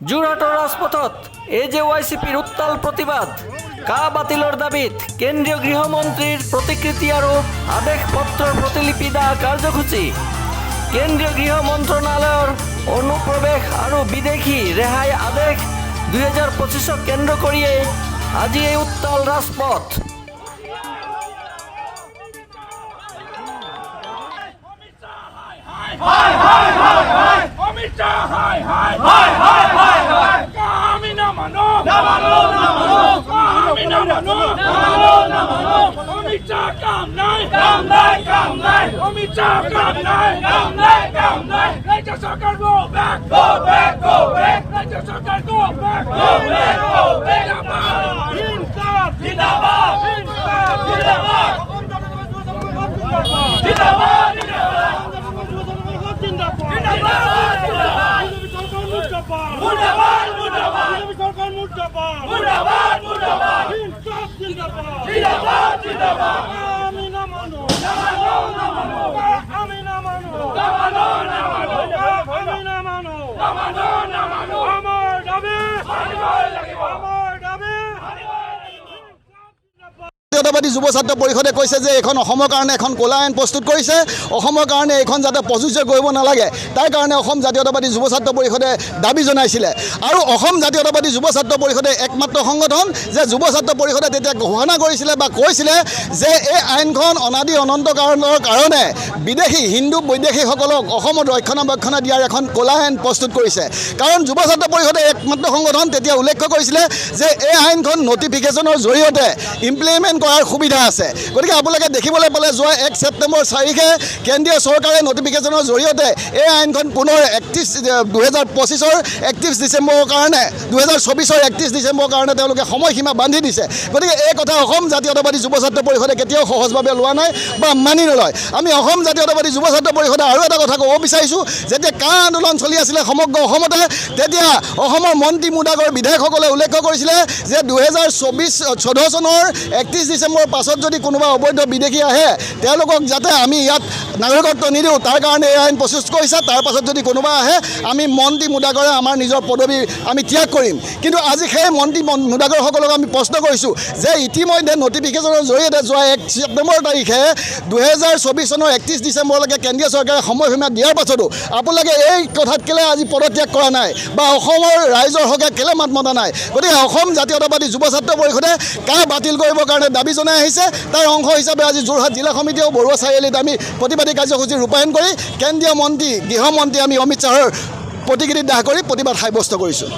যোৰহাটৰ ৰাজপথত AJYCPৰ উত্তাল প্ৰতিবাদ কা বাতিলৰ দাবীত কেন্দ্ৰীয় গৃহমন্ত্ৰীৰ প্ৰতিকৃতি আৰু আদেশ পত্ৰৰ প্ৰতিলিপি দাহ কাৰ্যসূচী কেন্দ্ৰীয় গৃহ মন্ত্ৰণালয়ৰ অনুপ্ৰৱেশ আৰু বিদেশী ৰেহাই আদেশ 2025ক কেন্দ্ৰ কৰিয়ে আজি এই উত্তাল ৰাজপথ জাতীয়তাবাদী যুৱ ছাত্ৰ পৰিষদে কৈছে যে এখন অসমৰ কাৰণে এখন ক'লা আইন প্ৰস্তুত কৰিছে অসমৰ কাৰণে এইখন যাতে প্ৰযোজ্য কৰিব নালাগে তাৰ কাৰণে অসম জাতীয়তাবাদী যুৱ ছাত্ৰ পৰিষদে দাবী জনাইছিলে আৰু অসম জাতীয়তাবাদী যুৱ ছাত্ৰ পৰিষদে একমাত্ৰ সংগঠন যে যুৱ ছাত্ৰ পৰিষদে তেতিয়া ঘোষণা কৰিছিলে বা কৈছিলে যে এই আইনখন অনাদি অনন্ত কাৰণৰ কাৰণে বিদেশী হিন্দু বৈদেশিকসকলক অসমত ৰক্ষণাবেক্ষণ দিয়াৰ এখন ক'লা আইন প্ৰস্তুত কৰিছে কাৰণ যুৱ ছাত্ৰ পৰিষদে একমাত্ৰ সংগঠন তেতিয়া উল্লেখ কৰিছিলে যে এই আইনখন নটিফিকেশ্যনৰ জৰিয়তে ইমপ্লিমেণ্ট কৰাৰ সুবিধা আছে গতিকে আপোনালোকে দেখিবলৈ পালে যোৱা 1 ছেপ্টেম্বৰ তাৰিখে কেন্দ্ৰীয় চৰকাৰে নটিফিকেশ্যনৰ জৰিয়তে এই আইনখন পুনৰ 2025ৰ 31 ডিচেম্বৰৰ কাৰণে 2024ৰ 31 ডিচেম্বৰৰ কাৰণে তেওঁলোকে সময়সীমা বান্ধি দিছে গতিকে এই কথা অসম জাতীয়তাবাদী যুৱ ছাত্ৰ পৰিষদে কেতিয়াও সহজভাৱে লোৱা নাই বা মানি নলয় আমি অসম জাতীয়তাবাদী যুৱ ছাত্ৰ পৰিষদে আৰু এটা কথা ক'ব বিচাৰিছোঁ যেতিয়া কা আন্দোলন চলি আছিলে সমগ্ৰ অসমতে তেতিয়া অসমৰ মন্ত্ৰী মুদাগৰ বিধায়কসকলে উল্লেখ কৰিছিলে যে 2014 চনৰ 31 ডিচেম্বৰৰ পাছত যদি কোনোবা অবৈধ বিদেশী আহে তেওঁলোকক যাতে আমি ইয়াত নাগৰিকত্ব নিদিওঁ তাৰ কাৰণে এই আইন প্ৰস্তুত কৰিছে তাৰ পাছত যদি কোনোবা আহে আমি মন্ত্ৰী মুদাগৰে আমাৰ নিজৰ পদবী আমি ত্যাগ কৰিম কিন্তু আজি সেই মন্ত্ৰী মুদাগৰসকলক আমি প্ৰশ্ন কৰিছোঁ যে ইতিমধ্যে নটিফিকেশ্যনৰ জৰিয়তে যোৱা 1 ছেপ্টেম্বৰ তাৰিখে 2024 চনৰ 31 ডিচেম্বৰলৈকে কেন্দ্ৰীয় চৰকাৰে সময়সীমা দিয়াৰ পাছতো আপোনালোকে এই কথাত কেলে আজি পদত্যাগ কৰা নাই বা অসমৰ ৰাইজৰ হকে কেলে মাত মতা নাই গতিকে অসম জাতীয়তাবাদী যুৱ ছাত্ৰ পৰিষদে কা বাতিল কৰিবৰ কাৰণে দাবী জনাই আহিছে তাৰ অংশ হিচাপে আজি যোৰহাট জিলা সমিতিয়েও বৰুৱা চাৰিআলিত আমি প্ৰতিবাদী কাৰ্যসূচী ৰূপায়ণ কৰি কেন্দ্ৰীয় মন্ত্ৰী গৃহমন্ত্ৰী আমি অমিত শ্বাহৰ প্ৰতিকৃতি দাহ কৰি প্ৰতিবাদ সাব্যস্ত কৰিছোঁ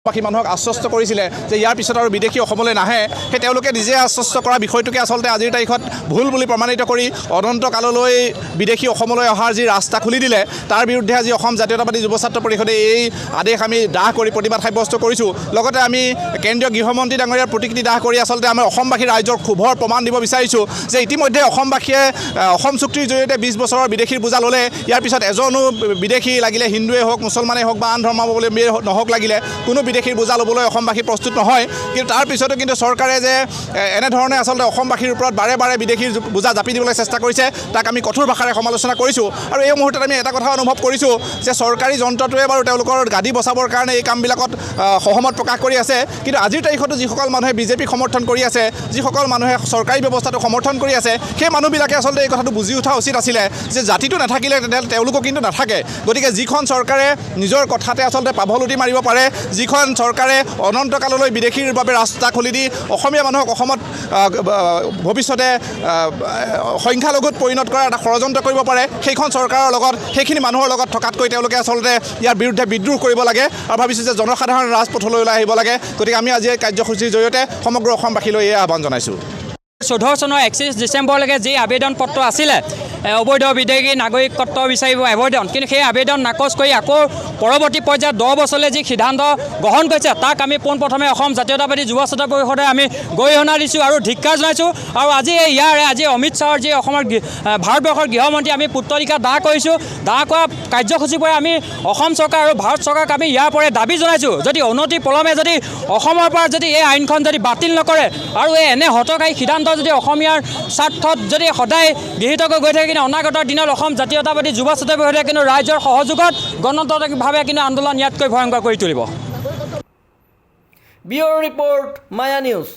বাকী মানুহক আশ্বস্ত কৰিছিলে যে ইয়াৰ পিছত আৰু বিদেশী অসমলৈ নাহে সেই তেওঁলোকে নিজে আশ্বস্ত কৰা বিষয়টোকে আচলতে আজিৰ তাৰিখত ভুল বুলি প্ৰমাণিত কৰি অনন্তকাললৈ বিদেশী অসমলৈ অহাৰ যি ৰাস্তা খুলি দিলে তাৰ বিৰুদ্ধে আজি অসম জাতীয়তাবাদী যুৱ ছাত্ৰ পৰিষদে এই আদেশ আমি দাহ কৰি প্ৰতিবাদ সাব্যস্ত কৰিছোঁ লগতে আমি কেন্দ্ৰীয় গৃহমন্ত্ৰী ডাঙৰীয়াৰ প্ৰতিকৃতি দাহ কৰি আচলতে আমাৰ অসমবাসী ৰাইজৰ ক্ষোভৰ প্ৰমাণ দিব বিচাৰিছোঁ যে ইতিমধ্যে অসমবাসীয়ে অসম চুক্তিৰ জৰিয়তে 20 বছৰৰ বিদেশীৰ বোজা ল'লে ইয়াৰ পিছত এজনো বিদেশী লাগিলে হিন্দুৱে হওক মুছলমানেই হওক বা আন ধৰ্মাৱলম্বীয়ে নহওক লাগিলে কোনো বিদেশীৰ বোজা ল'বলৈ অসমবাসী প্ৰস্তুত নহয় কিন্তু তাৰ পিছতো কিন্তু চৰকাৰে যে এনেধৰণে আচলতে অসমবাসীৰ ওপৰত বাৰে বাৰে বিদেশীৰ বোজা জাপি দিবলৈ চেষ্টা কৰিছে তাক আমি কঠোৰ ভাষাৰে সমালোচনা কৰিছোঁ আৰু এই মুহূৰ্তত আমি এটা কথা অনুভৱ কৰিছোঁ যে চৰকাৰী যন্ত্ৰটোৱে বাৰু তেওঁলোকৰ গাদী বচাবৰ কাৰণে এই কামবিলাকত সহমত প্ৰকাশ কৰি আছে কিন্তু আজিৰ তাৰিখতো যিসকল মানুহে বিজেপিক সমৰ্থন কৰি আছে যিসকল মানুহে চৰকাৰী ব্যৱস্থাটো সমৰ্থন কৰি আছে সেই মানুহবিলাকে আচলতে এই কথাটো বুজি উঠা উচিত আছিলে যে জাতিটো নাথাকিলে তেওঁলোকো কিন্তু নাথাকে গতিকে যিখন চৰকাৰে নিজৰ কথাতে আচলতে পাভলুটি মাৰিব পাৰে যিখন চৰকাৰে অনন্তকাললৈ বিদেশীৰ বাবে ৰাস্তা খুলি দি অসমীয়া মানুহক অসমত ভৱিষ্যতে সংখ্যালঘুত পৰিণত কৰাৰ এটা ষড়যন্ত্ৰ কৰিব পাৰে সেইখন চৰকাৰৰ লগত সেইখিনি মানুহৰ লগত থকাতকৈ তেওঁলোকে আচলতে ইয়াৰ বিৰুদ্ধে বিদ্ৰোহ কৰিব লাগে আৰু ভাবিছোঁ যে জনসাধাৰণ ৰাজপথলৈ ওলাই আহিব লাগে গতিকে আমি আজি এই কাৰ্যসূচীৰ জৰিয়তে সমগ্ৰ অসমবাসীলৈ এই আহ্বান জনাইছোঁ 14 চনৰ 31 ডিচেম্বৰলৈকে যি আবেদন পত্ৰ আছিলে অবৈধ বিদেশী নাগৰিকত্ব বিচাৰিব আবেদন কিন্তু সেই আবেদন নাকচ কৰি আকৌ পৰৱৰ্তী পৰ্যায়ত 10 বছৰলৈ যি সিদ্ধান্ত গ্ৰহণ কৰিছে তাক আমি পোনপ্ৰথমে অসম জাতীয়তাবাদী যুৱ ছাত্ৰ পৰিষদে আমি গৰিহণা দিছোঁ আৰু ধিক্কাৰ জনাইছোঁ আৰু আজি অমিত শ্বাহৰ যি অসমৰ ভাৰতবৰ্ষৰ গৃহমন্ত্ৰী আমি পুত্তলিকা দাহ কৰিছোঁ দাহ কৰা কাৰ্যসূচীৰ পৰা আমি অসম চৰকাৰ আৰু ভাৰত চৰকাৰক আমি ইয়াৰ পৰা দাবী জনাইছোঁ যদি অনতি পলমে যদি অসমৰ পৰা যদি এই আইনখন যদি বাতিল নকৰে আৰু এনে হঠকাৰী সিদ্ধান্ত যদি অসমীয়াৰ স্বাৰ্থত যদি সদায় গৃহীত গৈ থাকে কিন্তু অনাগত দিনত অসম জাতীয়তাবাদী যুৱ ছাত্ৰ পৰিষদে কিন্তু ৰাইজৰ সহযোগত গণতান্ত্ৰিকভাৱে কিন্তু আন্দোলন ইয়াতকৈ ভয়ংকৰ কৰি তুলিব। ব্যুৰ ৰিপৰ্ট মায়া নিউজ।